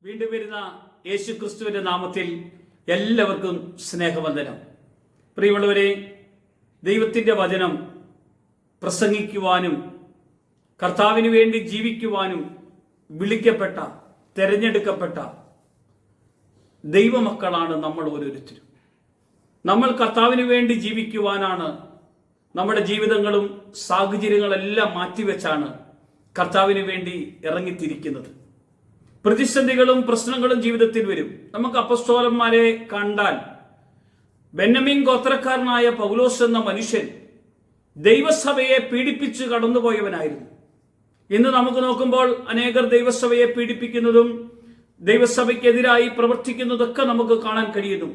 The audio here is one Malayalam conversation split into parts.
വീണ്ടും വരുന്ന യേശു ക്രിസ്തുവിന്റെ നാമത്തിൽ എല്ലാവർക്കും സ്നേഹവന്ദനം. പ്രിയമുള്ളവരെ, ദൈവത്തിന്റെ വചനം പ്രസംഗിക്കുവാനും കർത്താവിന് വേണ്ടി ജീവിക്കുവാനും വിളിക്കപ്പെട്ട, തെരഞ്ഞെടുക്കപ്പെട്ട ദൈവമക്കളാണ് നമ്മൾ ഓരോരുത്തരും. നമ്മൾ കർത്താവിന് വേണ്ടി ജീവിക്കുവാനാണ് നമ്മുടെ ജീവിതങ്ങളും സാഹചര്യങ്ങളെല്ലാം മാറ്റിവെച്ചാണ് കർത്താവിന് വേണ്ടി ഇറങ്ങിത്തിരിക്കുന്നത്. പ്രതിസന്ധികളും പ്രശ്നങ്ങളും ജീവിതത്തിൽ വരും. നമുക്ക് അപ്പസ്തോലന്മാരെ കണ്ടാൽ ബെന്യാമീൻ ഗോത്രക്കാരനായ പൗലോസ് എന്ന മനുഷ്യൻ ദൈവസഭയെ പീഡിപ്പിച്ച് കടന്നുപോയവനായിരുന്നു. ഇന്ന് നമുക്ക് നോക്കുമ്പോൾ അനേകർ ദൈവസഭയെ പീഡിപ്പിക്കുന്നതും ദൈവസഭയ്ക്കെതിരായി പ്രവർത്തിക്കുന്നതൊക്കെ നമുക്ക് കാണാൻ കഴിയുന്നു.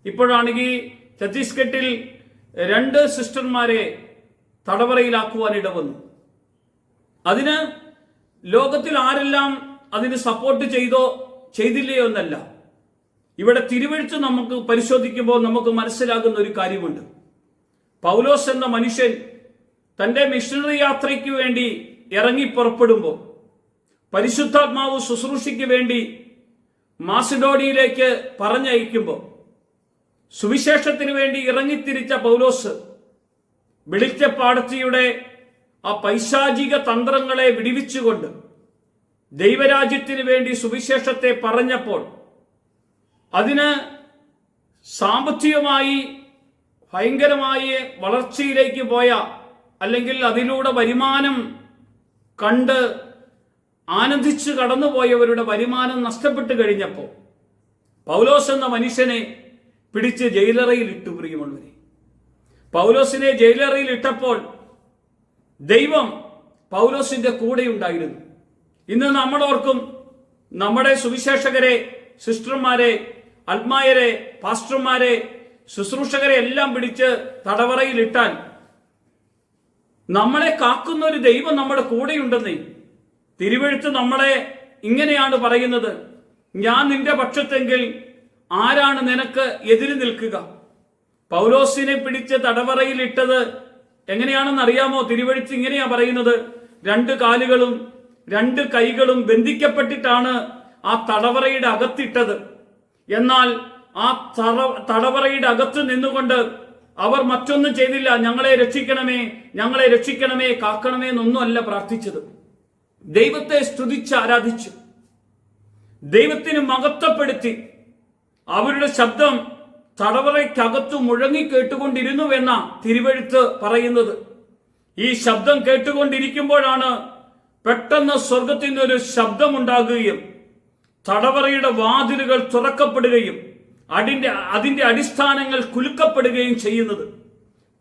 ഇപ്പോഴാണെങ്കിൽ ഛത്തീസ്ഗഡിൽ 2 സിസ്റ്റർമാരെ തടവറയിലാക്കുവാൻ ഇടവന്നു. അതിന് ലോകത്തിൽ ആരെല്ലാം അതിന് സപ്പോർട്ട് ചെയ്തോ ചെയ്തില്ലയോ എന്നല്ല, ഇവിടെ തിരുവെഴുത്ത് നമുക്ക് പരിശോധിക്കുമ്പോൾ നമുക്ക് മനസ്സിലാകുന്ന ഒരു കാര്യമുണ്ട്. പൗലോസ് എന്ന മനുഷ്യൻ തൻ്റെ മിഷണറി യാത്രയ്ക്ക് വേണ്ടി ഇറങ്ങി പുറപ്പെടുമ്പോൾ, പരിശുദ്ധാത്മാവ് ശുശ്രൂഷയ്ക്ക് വേണ്ടി മാസിഡോണിയയിലേക്ക് പറഞ്ഞയക്കുമ്പോൾ, സുവിശേഷത്തിന് വേണ്ടി ഇറങ്ങിത്തിരിച്ച പൗലോസ് വെളിച്ചപ്പാടത്തിയുടെ ആ പൈശാചിക തന്ത്രങ്ങളെ വിടിവിച്ചുകൊണ്ട് ദൈവരാജ്യത്തിന് വേണ്ടി സുവിശേഷത്തെ പറഞ്ഞപ്പോൾ അതിന് സാമ്പത്തികമായി ഭയങ്കരമായ വളർച്ചയിലേക്ക് പോയ, അല്ലെങ്കിൽ അതിലൂടെ വരുമാനം കണ്ട് ആനന്ദിച്ച് കടന്നുപോയവരുടെ വരുമാനം നഷ്ടപ്പെട്ടു കഴിഞ്ഞപ്പോൾ പൗലോസ് എന്ന മനുഷ്യനെ പിടിച്ച് ജയിലറയിൽ ഇട്ടു. പ്രിയമുള്ളവരെ, പൗലോസിനെ ജയിലറയിൽ ഇട്ടപ്പോൾ ദൈവം പൗലോസിന്റെ കൂടെ ഉണ്ടായിരുന്നു. ഇന്ന് നമ്മളോർക്കും നമ്മുടെ സുവിശേഷകരെ, സിസ്റ്റർമാരെ, ആത്മായരെ, പാസ്റ്റർമാരെ, ശുശ്രൂഷകരെ എല്ലാം പിടിച്ച് തടവറയിലിട്ടാൽ നമ്മളെ കാക്കുന്ന ഒരു ദൈവം നമ്മുടെ കൂടെയുണ്ടെന്നേ. തിരുവെഴുത്ത് നമ്മളെ ഇങ്ങനെയാണ് പറയുന്നത്: ഞാൻ നിന്റെ പക്ഷത്തെങ്കിൽ ആരാണ് നിനക്ക് എതിര് നിൽക്കുക? പൗലോസിനെ പിടിച്ച് തടവറയിലിട്ടത് എങ്ങനെയാണെന്ന് അറിയാമോ? തിരുവെഴുത്ത് ഇങ്ങനെയാ പറയുന്നത്: 2 കാലുകളും 2 കൈകളും ബന്ധിക്കപ്പെട്ടിട്ടാണ് ആ തടവറയുടെ അകത്തിട്ടത്. എന്നാൽ ആ തടവറയുടെ അകത്ത് നിന്നുകൊണ്ട് അവർ മറ്റൊന്നും ചെയ്തില്ല. ഞങ്ങളെ രക്ഷിക്കണമേ, ഞങ്ങളെ രക്ഷിക്കണമേ, കാക്കണമേ എന്നൊന്നും അല്ല പ്രാർത്ഥിച്ചത്. ദൈവത്തെ സ്തുതിച്ച് ആരാധിച്ചു, ദൈവത്തിന് മഹത്വപ്പെടുത്തി. അവരുടെ ശബ്ദം തടവറയ്ക്കകത്ത് മുഴങ്ങി കേട്ടുകൊണ്ടിരുന്നുവെന്ന തിരുവെഴുത്ത് പറയുന്നത്. ഈ ശബ്ദം കേട്ടുകൊണ്ടിരിക്കുമ്പോഴാണ് പെട്ടെന്ന് സ്വർഗത്തിൽ നിന്നൊരു ശബ്ദമുണ്ടാകുകയും തടവറയുടെ വാതിലുകൾ തുറക്കപ്പെടുകയും അതിന്റെ അടിസ്ഥാനങ്ങൾ കുലുക്കപ്പെടുകയും ചെയ്യുന്നത്.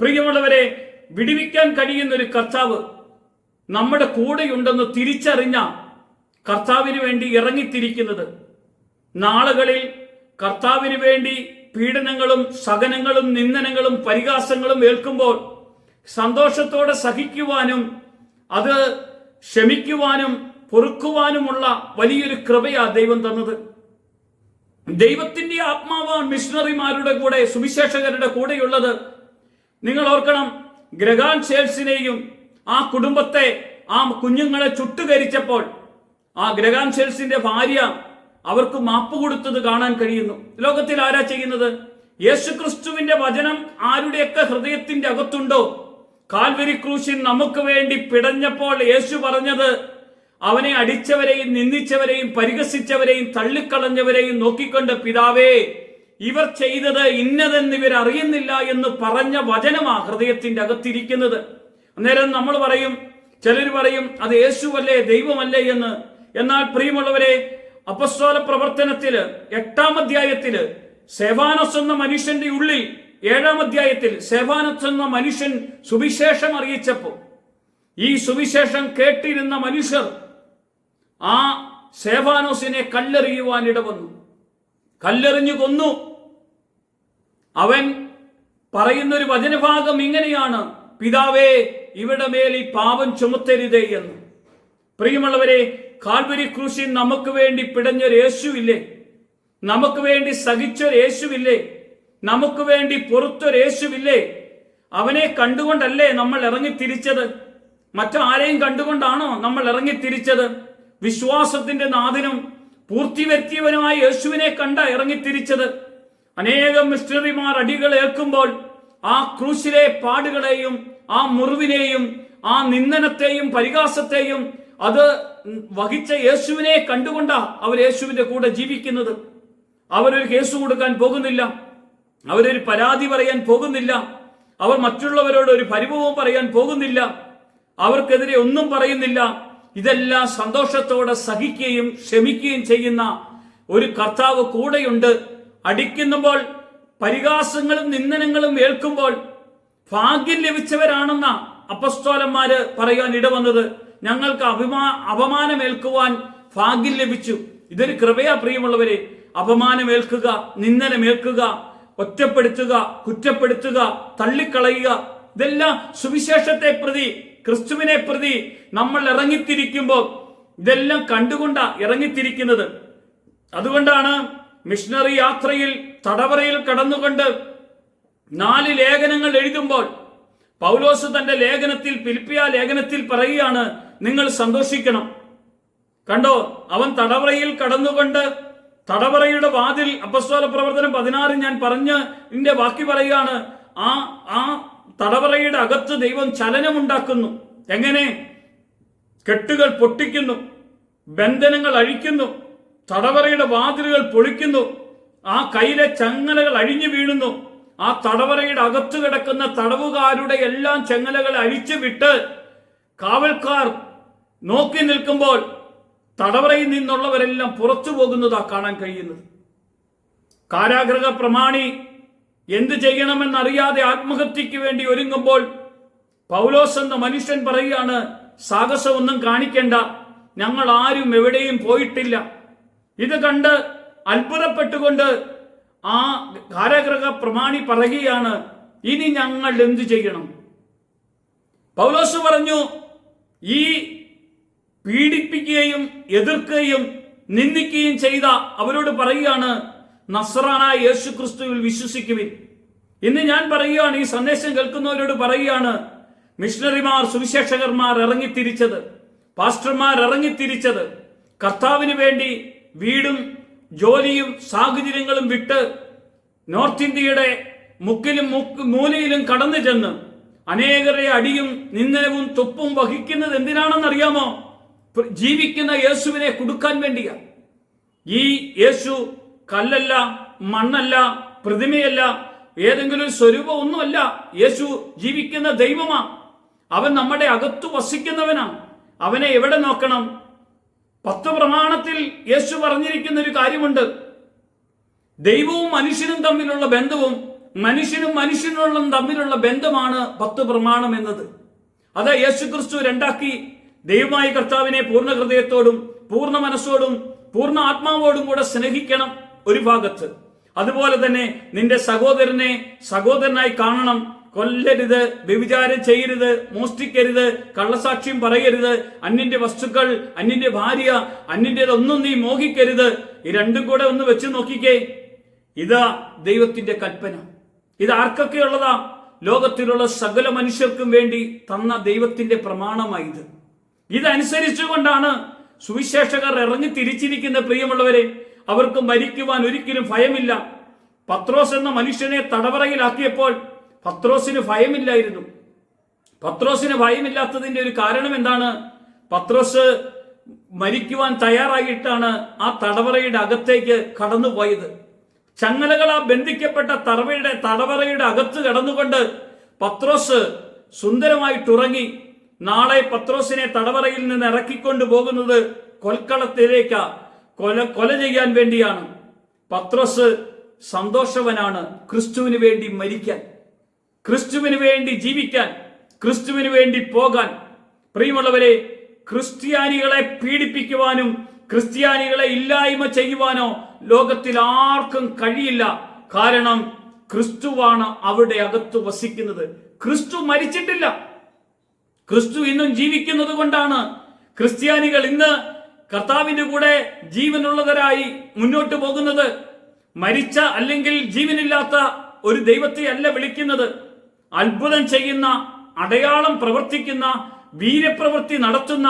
പ്രിയമുള്ളവരെ, വിടുവിക്കാൻ കഴിയുന്ന ഒരു കർത്താവ് നമ്മുടെ കൂടെയുണ്ടെന്ന് തിരിച്ചറിഞ്ഞ കർത്താവിന് വേണ്ടി ഇറങ്ങിത്തിരിക്കുന്നത്. നാളുകളിൽ കർത്താവിന് വേണ്ടി പീഡനങ്ങളും സഹനങ്ങളും നിന്ദനങ്ങളും പരിഹാസങ്ങളും ഏൽക്കുമ്പോൾ സന്തോഷത്തോടെ സഹിക്കുവാനും അത് ക്ഷമിക്കുവാനും പൊറുക്കുവാനുമുള്ള വലിയൊരു കൃപയാ ദൈവം തന്നത്. ദൈവത്തിന്റെ ആത്മാവാണ് മിഷണറിമാരുടെ കൂടെ, സുവിശേഷകരുടെ കൂടെയുള്ളത്. നിങ്ങൾ ഓർക്കണം, ഗ്രഹാം ഷേൽസിനെയും ആ കുടുംബത്തെ, ആ കുഞ്ഞുങ്ങളെ ചുട്ടുകരിച്ചപ്പോൾ ആ ഗ്രഹാം ഷേൽസിന്റെ ഭാര്യ അവർക്ക് മാപ്പ് കൊടുത്തത് കാണാൻ കഴിയുന്നു. ലോകത്തിൽ ആരാ ചെയ്യുന്നത്? യേശുക്രിസ്തുവിന്റെ വചനം ആരുടെയൊക്കെ ഹൃദയത്തിന്റെ അകത്തുണ്ടോ? കാൽവരി ക്രൂശിൽ നമുക്ക് വേണ്ടി പിടഞ്ഞപ്പോൾ യേശു പറഞ്ഞത്, അവനെ അടിച്ചവരെയും നിന്ദിച്ചവരെയും പരിഹസിച്ചവരെയും തള്ളിക്കളഞ്ഞവരെയും നോക്കിക്കൊണ്ട്, പിതാവേ, ഇവർ ചെയ്തത് ഇന്നതെന്ന് ഇവർ അറിയുന്നില്ല എന്ന് പറഞ്ഞ വചനമാ ഹൃദയത്തിന്റെ അകത്തിരിക്കുന്നത്. അന്നേരം നമ്മൾ പറയും, ചിലർ പറയും അത് യേശുവല്ലേ, ദൈവമല്ലേ എന്ന്. എന്നാൽ പ്രിയമുള്ളവരെ, അപ്പസ്തോല പ്രവർത്തനത്തില് 8-ാം അധ്യായത്തില് സെഫാനോസ് എന്ന മനുഷ്യന്റെ ഉള്ളിൽ, 7-ാം അധ്യായത്തിൽ സെഫാനോസ് എന്ന മനുഷ്യൻ സുവിശേഷം അറിയിച്ചപ്പോൾ ഈ സുവിശേഷം കേട്ടിരുന്ന മനുഷ്യർ ആ സെഫാനോസിനെ കല്ലെറിയുവാൻ ഇടവന്നു. കല്ലെറിഞ്ഞു കൊന്നു. അവൻ പറയുന്നൊരു വചനഭാഗം ഇങ്ങനെയാണ്: പിതാവേ, ഇവിടെ മേൽ ഈ പാപം ചുമത്തരുതേ എന്ന്. പ്രിയമുള്ളവരെ, കാൽവരി ക്രൂശിൽ നമുക്ക് വേണ്ടി പിടഞ്ഞൊരു യേശുവില്ലേ? നമുക്ക് വേണ്ടി സഹിച്ചൊരു യേശുവില്ലേ? നമുക്ക് വേണ്ടി പൊറുത്തൊരു യേശുവില്ലേ? അവനെ കണ്ടുകൊണ്ടല്ലേ നമ്മൾ ഇറങ്ങിത്തിരിച്ചത്? മറ്റാരെയും കണ്ടുകൊണ്ടാണോ നമ്മൾ ഇറങ്ങിത്തിരിച്ചത്? വിശ്വാസത്തിന്റെ നാഥനും പൂർത്തി വരുത്തിയവനുമായ യേശുവിനെ കണ്ട ഇറങ്ങിത്തിരിച്ചത്. അനേകം മിഷണറിമാർ അടികൾ ഏൽക്കുമ്പോൾ ആ ക്രൂശിലെ പാടുകളെയും ആ മുറിവിനെയും ആ നിന്ദനത്തെയും പരിഹാസത്തെയും അത് വഹിച്ച യേശുവിനെ കണ്ടുകൊണ്ടാ അവർ യേശുവിന്റെ കൂടെ ജീവിക്കുന്നത്. അവരൊരു കേസ് കൊടുക്കാൻ പോകുന്നില്ല, അവരൊരു പരാതി പറയാൻ പോകുന്നില്ല, അവർ മറ്റുള്ളവരോട് ഒരു പരിഭവം പറയാൻ പോകുന്നില്ല, അവർക്കെതിരെ ഒന്നും പറയുന്നില്ല. ഇതെല്ലാം സന്തോഷത്തോടെ സഹിക്കുകയും ക്ഷമിക്കുകയും ചെയ്യുന്ന ഒരു കർത്താവ് കൂടെയുണ്ട്. അടിക്കുമ്പോൾ പരിഹാസങ്ങളും നിന്ദനങ്ങളും ഏൽക്കുമ്പോൾ ഭാഗ്യം ലഭിച്ചവരാണെന്ന അപ്പസ്തോലന്മാര് പറയാൻ ഇടവന്നത്. ഞങ്ങൾക്ക് അപമാനമേൽക്കുവാൻ ഭാഗ്യം ലഭിച്ചു. ഇതൊരു കൃപയാ പ്രിയമുള്ളവരെ. അപമാനമേൽക്കുക, നിന്ദനമേൽക്കുക, ഒറ്റപ്പെടുത്തുക, കുറ്റപ്പെടുത്തുക, തള്ളിക്കളയുക, ഇതെല്ലാം സുവിശേഷത്തെ പ്രതി, ക്രിസ്തുവിനെ പ്രതി നമ്മൾ ഇറങ്ങിത്തിരിക്കുമ്പോൾ ഇതെല്ലാം കണ്ടുകൊണ്ടാ ഇറങ്ങിത്തിരിക്കുന്നത്. അതുകൊണ്ടാണ് മിഷണറി യാത്രയിൽ തടവറയിൽ കടന്നുകൊണ്ട് 4 ലേഖനങ്ങൾ എഴുതുമ്പോൾ പൗലോസ് തന്റെ ലേഖനത്തിൽ, ഫിലിപ്പിയ ലേഖനത്തിൽ പറയുകയാണ്, നിങ്ങൾ സന്തോഷിക്കണം. കണ്ടോ, അവൻ തടവറയിൽ കടന്നുകൊണ്ട് തടവറയുടെ വാതിൽ, അപ്പസ്തോല പ്രവർത്തനം 16 ഞാൻ പറഞ്ഞ് ഇതിന്റെ ബാക്കി പറയുകയാണ്. ആ തടവറയുടെ അകത്ത് ദൈവം ചലനമുണ്ടാക്കുന്നു. എങ്ങനെ? കെട്ടുകൾ പൊട്ടിക്കുന്നു, ബന്ധനങ്ങൾ അഴിക്കുന്നു, തടവറയുടെ വാതിലുകൾ പൊളിക്കുന്നു, ആ കയ്യിലെ ചങ്ങലകൾ അഴിഞ്ഞു വീഴുന്നു. ആ തടവറയുടെ അകത്ത് കിടക്കുന്ന തടവുകാരുടെ എല്ലാം ചങ്ങലകൾ അഴിച്ചു വിട്ട് കാവൽക്കാർ നോക്കി നിൽക്കുമ്പോൾ തടവറയിൽ നിന്നുള്ളവരെല്ലാം പുറത്തു പോകുന്നതാ കാണാൻ കഴിയുന്നത്. കാരാഗൃഹ പ്രമാണി എന്ത് ചെയ്യണമെന്നറിയാതെ ആത്മഹത്യക്ക് വേണ്ടി ഒരുങ്ങുമ്പോൾ പൗലോസ് എന്ന മനുഷ്യൻ പറയുകയാണ്, സാഹസമൊന്നും കാണിക്കേണ്ട, ഞങ്ങൾ ആരും എവിടെയും പോയിട്ടില്ല. ഇത് കണ്ട് അത്ഭുതപ്പെട്ടുകൊണ്ട് ആ കാരാഗൃഹ പ്രമാണി പറയുകയാണ്, ഇനി ഞങ്ങൾ എന്തു ചെയ്യണം? പൗലോസ് പറഞ്ഞു, ഈ പീഡിപ്പിക്കുകയും എതിർക്കുകയും നിന്ദിക്കുകയും ചെയ്ത അവരോട് പറയുകയാണ്, നസ്രാനായ യേശു ക്രിസ്തുവിൽ വിശ്വസിക്കുവിൻ. ഇന്ന് ഞാൻ പറയുകയാണ്, ഈ സന്ദേശം കേൾക്കുന്നവരോട് പറയുകയാണ്, മിഷണറിമാർ, സുവിശേഷകന്മാർ ഇറങ്ങിത്തിരിച്ചത്, പാസ്റ്റർമാർ ഇറങ്ങിത്തിരിച്ചത് കർത്താവിന് വേണ്ടി വീടും ജോലിയും സാഹചര്യങ്ങളും വിട്ട് നോർത്ത് ഇന്ത്യയുടെ മുക്കിലും മൂലയിലും കടന്നു ചെന്ന് അനേകരെ അടിയും നിന്ദനവും തൊപ്പും വഹിക്കുന്നത് എന്തിനാണെന്നറിയാമോ? ജീവിക്കുന്ന യേശുവിനെ കൊടുക്കാൻ വേണ്ടിയാ. ഈ യേശു കല്ലല്ല, മണ്ണല്ല, പ്രതിമയല്ല, ഏതെങ്കിലും ഒരു സ്വരൂപം ഒന്നുമല്ല. യേശു ജീവിക്കുന്ന ദൈവമാ. അവൻ നമ്മുടെ അകത്തു വസിക്കുന്നവനാ. അവനെ എവിടെ നോക്കണം? 10 പ്രമാണത്തിൽ യേശു പറഞ്ഞിരിക്കുന്ന ഒരു കാര്യമുണ്ട്. ദൈവവും മനുഷ്യനും തമ്മിലുള്ള ബന്ധവും മനുഷ്യനും മനുഷ്യനും തമ്മിലുള്ള ബന്ധമാണ് 10 പ്രമാണം എന്നത്. അത് യേശു ക്രിസ്തു രണ്ടാക്കി. ദൈവമായ കർത്താവിനെ പൂർണ്ണ ഹൃദയത്തോടും പൂർണ്ണ മനസ്സോടും പൂർണ്ണ ആത്മാവോടും കൂടെ സ്നേഹിക്കണം ഒരു ഭാഗത്ത്. അതുപോലെ തന്നെ നിന്റെ സഹോദരനെ സഹോദരനായി കാണണം. കൊല്ലരുത്, വ്യഭിചാരം ചെയ്യരുത്, മോഷ്ടിക്കരുത്, കള്ളസാക്ഷ്യം പറയരുത്, അന്യന്റെ വസ്തുക്കൾ, അന്യന്റെ ഭാര്യ, അന്യന്റേതൊന്നും നീ മോഹിക്കരുത്. ഈ രണ്ടും കൂടെ ഒന്ന് വെച്ച് നോക്കിക്കേ. ഇതാ ദൈവത്തിന്റെ കൽപ്പന. ഇത് ആർക്കൊക്കെ ഉള്ളതാ? ലോകത്തിലുള്ള സകല മനുഷ്യർക്കും വേണ്ടി തന്ന ദൈവത്തിന്റെ പ്രമാണമായത്. ഇതനുസരിച്ചുകൊണ്ടാണ് സുവിശേഷകർ ഇറങ്ങി തിരിച്ചിരിക്കുന്ന. പ്രിയമുള്ളവരെ, അവർക്ക് മരിക്കുവാൻ ഒരിക്കലും ഭയമില്ല. പത്രോസ് എന്ന മനുഷ്യനെ തടവറയിലാക്കിയപ്പോൾ പത്രോസിന് ഭയമില്ലായിരുന്നു. പത്രോസിന് ഭയമില്ലാത്തതിന്റെ ഒരു കാരണം എന്താണ്? പത്രോസ് മരിക്കുവാൻ തയ്യാറായിട്ടാണ് ആ തടവറയുടെ അകത്തേക്ക് കടന്നുപോയത്. ചങ്ങലകളാ ബന്ധിക്കപ്പെട്ട തടവറയുടെ അകത്ത് കടന്നുകൊണ്ട് പത്രോസ് സുന്ദരമായിട്ടുറങ്ങി. നാളെ പത്രോസിനെ തടവറയിൽ നിന്ന് ഇറക്കിക്കൊണ്ടു പോകുന്നത് കൊൽക്കളത്തിലേക്ക് കൊല ചെയ്യാൻ വേണ്ടിയാണ്. പത്രോസ് സന്തോഷവനാണ് ക്രിസ്തുവിന് വേണ്ടി മരിക്കാൻ, ക്രിസ്തുവിന് വേണ്ടി ജീവിക്കാൻ, ക്രിസ്തുവിന് വേണ്ടി പോകാൻ. പ്രിയമുള്ളവരെ, ക്രിസ്ത്യാനികളെ പീഡിപ്പിക്കുവാനും ക്രിസ്ത്യാനികളെ ഇല്ലായ്മ ചെയ്യുവാനോ ലോകത്തിൽ ആർക്കും കഴിയില്ല. കാരണം ക്രിസ്തുവാണ് അവിടെ അകത്ത് വസിക്കുന്നത്. ക്രിസ്തു മരിച്ചിട്ടില്ല. ക്രിസ്തു ഇന്നും ജീവിക്കുന്നത് കൊണ്ടാണ് ക്രിസ്ത്യാനികൾ ഇന്ന് കർത്താവിന്റെ കൂടെ ജീവനുള്ളവരായി മുന്നോട്ട് പോകുന്നത്. മരിച്ച അല്ലെങ്കിൽ ജീവനില്ലാത്ത ഒരു ദൈവത്തെ അല്ല വിളിക്കുന്നത്. അത്ഭുതം ചെയ്യുന്ന, അടയാളം പ്രവർത്തിക്കുന്ന, വീര്യപ്രവൃത്തി നടത്തുന്ന,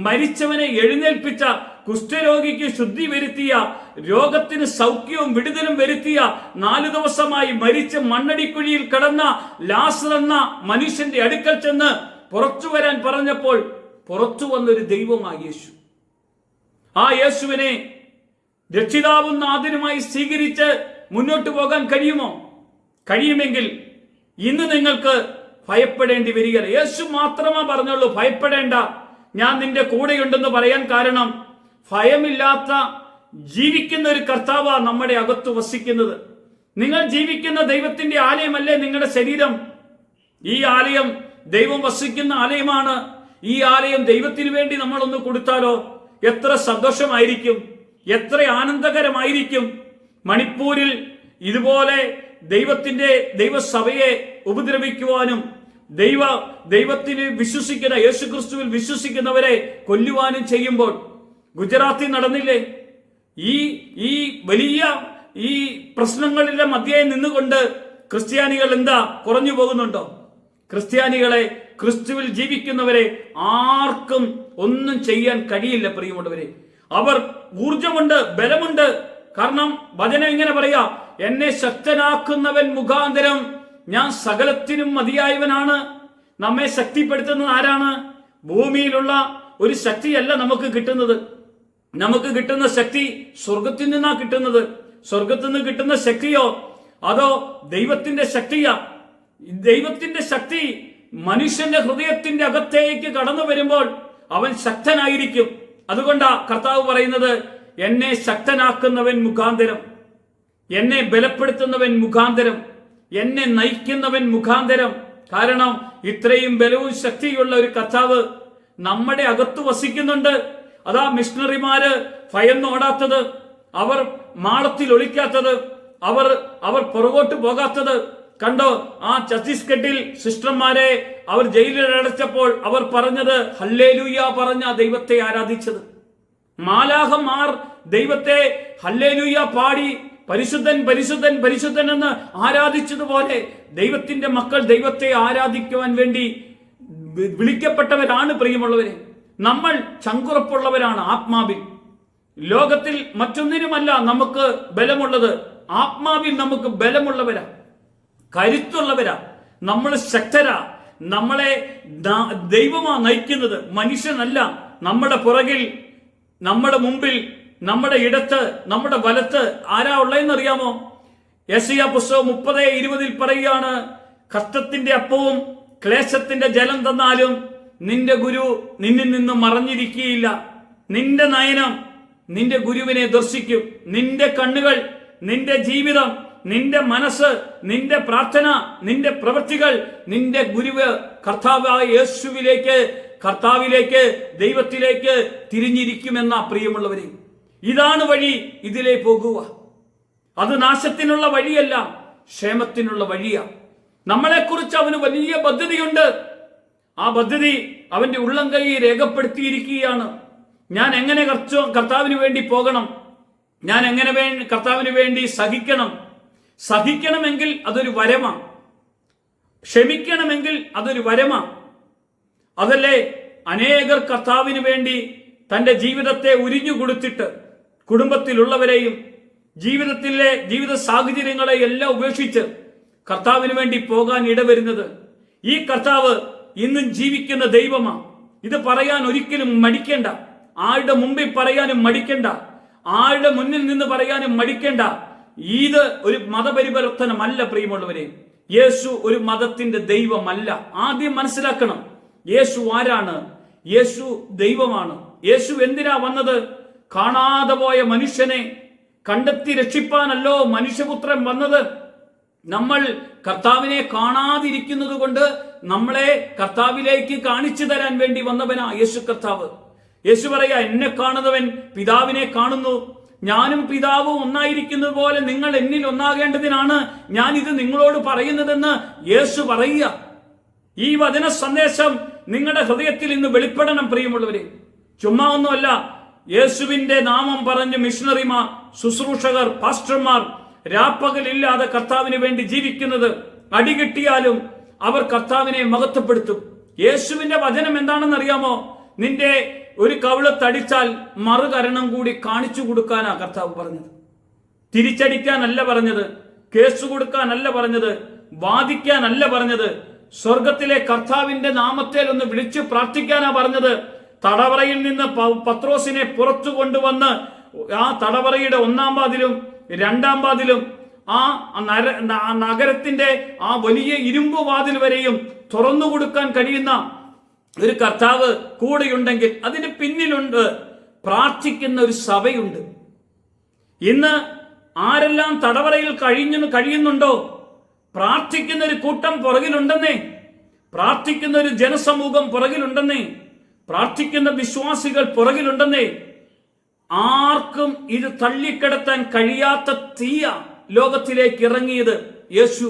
മരിച്ചവനെ എഴുന്നേൽപ്പിച്ച കുഷ്ഠരോഗിക്ക് ശുദ്ധി വരുത്തിയ, രോഗത്തിന് സൗഖ്യവും വിടുതലും വരുത്തിയ, 4 ദിവസമായി മരിച്ച് മണ്ണടിക്കുഴിയിൽ കിടന്ന ലാസർ എന്ന മനുഷ്യന്റെ അടുക്കൽ ചെന്ന് പുറത്തു വരാൻ പറഞ്ഞപ്പോൾ പുറത്തു വന്നൊരു ദൈവമായി യേശു. ആ യേശുവിനെ രക്ഷിതാവും നാഥനുമായി സ്വീകരിച്ച് മുന്നോട്ട് പോകാൻ കഴിയുമോ? കഴിയുമെങ്കിൽ ഇന്ന് നിങ്ങൾക്ക് ഭയപ്പെടേണ്ടി വരികയില്ല. യേശു മാത്രമേ പറഞ്ഞുള്ളൂ ഭയപ്പെടേണ്ട, ഞാൻ നിന്റെ കൂടെയുണ്ടെന്ന് പറയാൻ കാരണം ഭയമില്ലാത്ത ജീവിക്കുന്ന ഒരു കർത്താവാ നമ്മുടെ അകത്ത് വസിക്കുന്നത്. നിങ്ങൾ ജീവിക്കുന്ന ദൈവത്തിന്റെ ആലയമല്ലേ നിങ്ങളുടെ ശരീരം? ഈ ആലയം ദൈവം വസിക്കുന്ന ആലയമാണ്. ഈ ആലയം ദൈവത്തിന് വേണ്ടി നമ്മൾ ഒന്ന് കൊടുത്താലോ എത്ര സന്തോഷമായിരിക്കും, എത്ര ആനന്ദകരമായിരിക്കും. മണിപ്പൂരിൽ ഇതുപോലെ ദൈവസഭയെ ഉപദ്രവിക്കുവാനും ദൈവത്തിന് വിശ്വസിക്കുന്ന, യേശുക്രിസ്തുവിൽ വിശ്വസിക്കുന്നവരെ കൊല്ലുവാനും ചെയ്യുമ്പോൾ ഗുജറാത്തിൽ നടന്നില്ലേ? ഈ വലിയ ഈ പ്രശ്നങ്ങളിലെ മധ്യേ നിന്നുകൊണ്ട് ക്രിസ്ത്യാനികൾ എന്താ കുറഞ്ഞു പോകുന്നുണ്ടോ? ക്രിസ്ത്യാനികളെ, ക്രിസ്തുവിൽ ജീവിക്കുന്നവരെ ആർക്കും ഒന്നും ചെയ്യാൻ കഴിയില്ല പ്രിയമുള്ളവരെ. അവർ ഊർജമുണ്ട്, ബലമുണ്ട്. കാരണം വചനം ഇങ്ങനെ പറയാ, എന്നെ ശക്തനാക്കുന്നവൻ മുഖാന്തരം ഞാൻ സകലത്തിനും മതിയായവനാണ്. നമ്മെ ശക്തിപ്പെടുത്തുന്നത് ആരാണ്? ഭൂമിയിലുള്ള ഒരു ശക്തിയല്ല നമുക്ക് കിട്ടുന്നത്. നമുക്ക് കിട്ടുന്ന ശക്തി സ്വർഗത്തിൽ നിന്നാ കിട്ടുന്നത്. സ്വർഗത്തിൽ നിന്ന് കിട്ടുന്ന ശക്തിയോ അതോ ദൈവത്തിന്റെ ശക്തിയാ? ദൈവത്തിന്റെ ശക്തി മനുഷ്യന്റെ ഹൃദയത്തിന്റെ അകത്തേക്ക് കടന്നു വരുമ്പോൾ അവൻ ശക്തനായിരിക്കും. അതുകൊണ്ടാ കർത്താവ് പറയുന്നത്, എന്നെ ശക്തനാക്കുന്നവൻ മുഖാന്തരം, എന്നെ ബലപ്പെടുത്തുന്നവൻ മുഖാന്തരം, എന്നെ നയിക്കുന്നവൻ മുഖാന്തരം. കാരണം ഇത്രയും ബലവും ശക്തിയുള്ള ഒരു കർത്താവ് നമ്മുടെ അകത്ത് വസിക്കുന്നുണ്ട്. അതാ മിഷണറിമാര് ഭയന്നോടാത്തത്, അവർ മാളത്തിൽ ഒളിക്കാത്തത്, അവർ പുറകോട്ട് പോകാത്തത്. കണ്ടോ, ആ ഛത്തീസ്ഗഡിൽ സിസ്റ്റർമാരെ അവർ ജയിലിൽ അടച്ചപ്പോൾ അവർ പറഞ്ഞത് ഹല്ലേലൂയ പറഞ്ഞ ദൈവത്തെ ആരാധിച്ചത്. മാലാഖമാർ ദൈവത്തെ ഹല്ലേലൂയ പാടി പരിശുദ്ധൻ പരിശുദ്ധൻ പരിശുദ്ധൻ എന്ന് ആരാധിച്ചതുപോലെ ദൈവത്തിന്റെ മക്കൾ ദൈവത്തെ ആരാധിക്കുവാൻ വേണ്ടി വിളിക്കപ്പെട്ടവരാണ് പ്രിയമുള്ളവരെ. നമ്മൾ ചങ്കുറപ്പുള്ളവരാണ് ആത്മാവിൽ. ലോകത്തിൽ മറ്റൊന്നിനുമല്ല നമുക്ക് ബലമുള്ളത്, ആത്മാവിൽ നമുക്ക് ബലമുള്ളവരാ, കരുത്തുള്ളവരാ, നമ്മൾ ശക്തരാ. നമ്മളെ ദൈവമാ നയിക്കുന്നത്, മനുഷ്യനല്ല. നമ്മുടെ പുറകിൽ, നമ്മുടെ മുമ്പിൽ, നമ്മുടെ ഇടത്ത്, നമ്മുടെ വലത്ത് ആരാ ഉള്ളതെന്നറിയാമോ? യെശയ്യാ പുസ്തകം 30:20 പറയുകയാണ്, കഷ്ടത്തിന്റെ അപ്പവും ക്ലേശത്തിന്റെ ജലം തന്നാലും നിന്റെ ഗുരു നിന്നിൽ നിന്ന് മറഞ്ഞിരിക്കുകയില്ല. നിന്റെ നയനം നിന്റെ ഗുരുവിനെ ദർശിക്കും. നിന്റെ കണ്ണുകൾ, നിന്റെ ജീവിതം, നിന്റെ മനസ്സ്, നിന്റെ പ്രാർത്ഥന, നിന്റെ പ്രവൃത്തികൾ നിന്റെ ഗുരുവ് കർത്താവായ കർത്താവിലേക്ക് ദൈവത്തിലേക്ക് തിരിഞ്ഞിരിക്കുമെന്ന പ്രിയമുള്ളവരെ. ഇതാണ് വഴി, ഇതിലേ പോകുക. അത് നാശത്തിനുള്ള വഴിയല്ല, ക്ഷേമത്തിനുള്ള വഴിയാ. നമ്മളെക്കുറിച്ച് അവന് വലിയ പദ്ധതിയുണ്ട്. ആ പദ്ധതി അവന്റെ ഉള്ളം കൈ രേഖപ്പെടുത്തിയിരിക്കുകയാണ്. ഞാൻ എങ്ങനെ കർത്താവിന് വേണ്ടി പോകണം, ഞാൻ എങ്ങനെ കർത്താവിന് വേണ്ടി സഹിക്കണമെങ്കിൽ അതൊരു വരമാണ്. ക്ഷമിക്കണമെങ്കിൽ അതൊരു വരമാണ്. അതല്ലേ അനേകർ കർത്താവിന് വേണ്ടി തന്റെ ജീവിതത്തെ ഉരിഞ്ഞു കൊടുത്തിട്ട് കുടുംബത്തിലുള്ളവരെയും ജീവിത സാഹചര്യങ്ങളെ എല്ലാം ഉപേക്ഷിച്ച് കർത്താവിന് വേണ്ടി പോകാൻ ഇടവരുന്നത്. ഈ കർത്താവ് ഇന്നും ജീവിക്കുന്ന ദൈവമാണ്. ഇത് പറയാൻ ഒരിക്കലും മടിക്കേണ്ട. ആരുടെ മുമ്പിൽ പറയാനും മടിക്കേണ്ട, ആരുടെ മുന്നിൽ നിന്ന് പറയാനും മടിക്കേണ്ട. ഇത് ഒരു മതപരിവർത്തനമല്ല പ്രിയമുള്ളവരെ. യേശു ഒരു മതത്തിന്റെ ദൈവമല്ല. ആദ്യം മനസ്സിലാക്കണം, യേശു ആരാണ്? യേശു ദൈവമാണ്. യേശു എന്തിനാ വന്നത്? കാണാതെ പോയ മനുഷ്യനെ കണ്ടെത്തി രക്ഷിപ്പാനല്ലോ മനുഷ്യപുത്രൻ വന്നത്. നമ്മൾ കർത്താവിനെ കാണാതിരിക്കുന്നത് കൊണ്ട് നമ്മളെ കർത്താവിലേക്ക് കാണിച്ചു തരാൻ വേണ്ടി വന്നവനാ യേശു കർത്താവ്. യേശു പറയാ, എന്നെ കാണുന്നവൻ പിതാവിനെ കാണുന്നു, ഞാനും പിതാവും ഒന്നായിരിക്കുന്നത് പോലെ നിങ്ങൾ എന്നിൽ ഒന്നാകേണ്ടതിനാണ് ഞാൻ ഇത് നിങ്ങളോട് പറയുന്നതെന്ന് യേശു പറയുക. ഈ വചന സന്ദേശം നിങ്ങളുടെ ഹൃദയത്തിൽ ഇന്ന് വെളിപ്പെടണം പ്രിയമുള്ളവരെ. ചുമ്മാ ഒന്നുമല്ല. യേശുവിന്റെ നാമം പറഞ്ഞ് മിഷണറിമാർ, ശുശ്രൂഷകർ, പാസ്റ്റർമാർ രാപ്പകലില്ലാതെ കർത്താവിന് വേണ്ടി ജീവിക്കുന്നത്. അടികിട്ടിയാലും അവർ കർത്താവിനെ മഹത്വപ്പെടുത്തും. യേശുവിന്റെ വചനം എന്താണെന്ന് അറിയാമോ? നിന്റെ ഒരു കവിളത്തടിച്ചാൽ മറുകരണം കൂടി കാണിച്ചു കൊടുക്കാനാ കർത്താവ് പറഞ്ഞത്. തിരിച്ചടിക്കാനല്ല പറഞ്ഞത്, കേസ് കൊടുക്കാനല്ല പറഞ്ഞത്, വാദിക്കാനല്ല പറഞ്ഞത്. സ്വർഗത്തിലെ കർത്താവിന്റെ നാമത്തിൽ ഒന്ന് വിളിച്ചു പ്രാർത്ഥിക്കാനാ പറഞ്ഞത്. തടവറയിൽ നിന്ന് പത്രോസിനെ പുറത്തു കൊണ്ടുവന്ന് ആ തടവറയുടെ 1-ാം വാതിലും 2-ാം വാതിലും ആ നഗരത്തിന്റെ ആ വലിയ ഇരുമ്പ് വാതിൽ വരെയും തുറന്നു കൊടുക്കാൻ കഴിയുന്ന ഒരു കർത്താവ് കൂടെയുണ്ടെങ്കിൽ അതിന് പിന്നിലുണ്ട് പ്രാർത്ഥിക്കുന്ന ഒരു സഭയുണ്ട്. ഇന്ന് ആരെല്ലാം തടവറയിൽ കഴിയുന്നുണ്ടോ, പ്രാർത്ഥിക്കുന്ന ഒരു കൂട്ടം പുറകിലുണ്ടെന്നേ, പ്രാർത്ഥിക്കുന്ന ഒരു ജനസമൂഹം പുറകിലുണ്ടെന്നേ, പ്രാർത്ഥിക്കുന്ന വിശ്വാസികൾ പുറകിലുണ്ടെന്നേ. ആർക്കും ഇത് തള്ളിക്കിടത്താൻ കഴിയാത്ത തീയ ലോകത്തിലേക്ക് ഇറങ്ങിയത് യേശു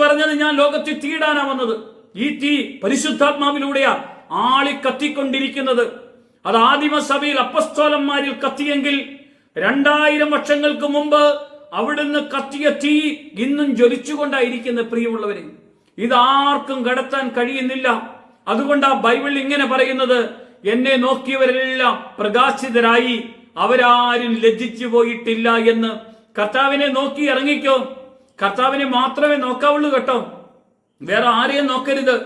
പറഞ്ഞത്, ഞാൻ ലോകത്തിൽ തീയിടാനാ വന്നത്. ഈ തീ പരിശുദ്ധാത്മാവിലൂടെയാ ആളിക്കത്തിക്കൊണ്ടിരിക്കുന്നത്. അത് ആദിമസഭയിൽ അപ്പസ്തോലന്മാരിൽ കത്തിയെങ്കിൽ 2000 വർഷങ്ങൾക്ക് മുമ്പ് അവിടുന്ന് കത്തിയ തീ ഇന്നും ജ്വലിച്ചുകൊണ്ടായിരിക്കുന്ന പ്രിയമുള്ളവരെ. ഇതാർക്കും കടത്താൻ കഴിയുന്നില്ല. അതുകൊണ്ടാ ബൈബിൾ ഇങ്ങനെ പറയുന്നത്, എന്നെ നോക്കിയവരെല്ലാം പ്രകാശിതരായി, അവരാരും ലജ്ജിച്ചു പോയിട്ടില്ല എന്ന്. കർത്താവിനെ നോക്കി ഇറങ്ങിക്കോ. കർത്താവിനെ മാത്രമേ നോക്കാവുള്ളൂ കേട്ടോ, വേറെ ആരെയും നോക്കരുത്.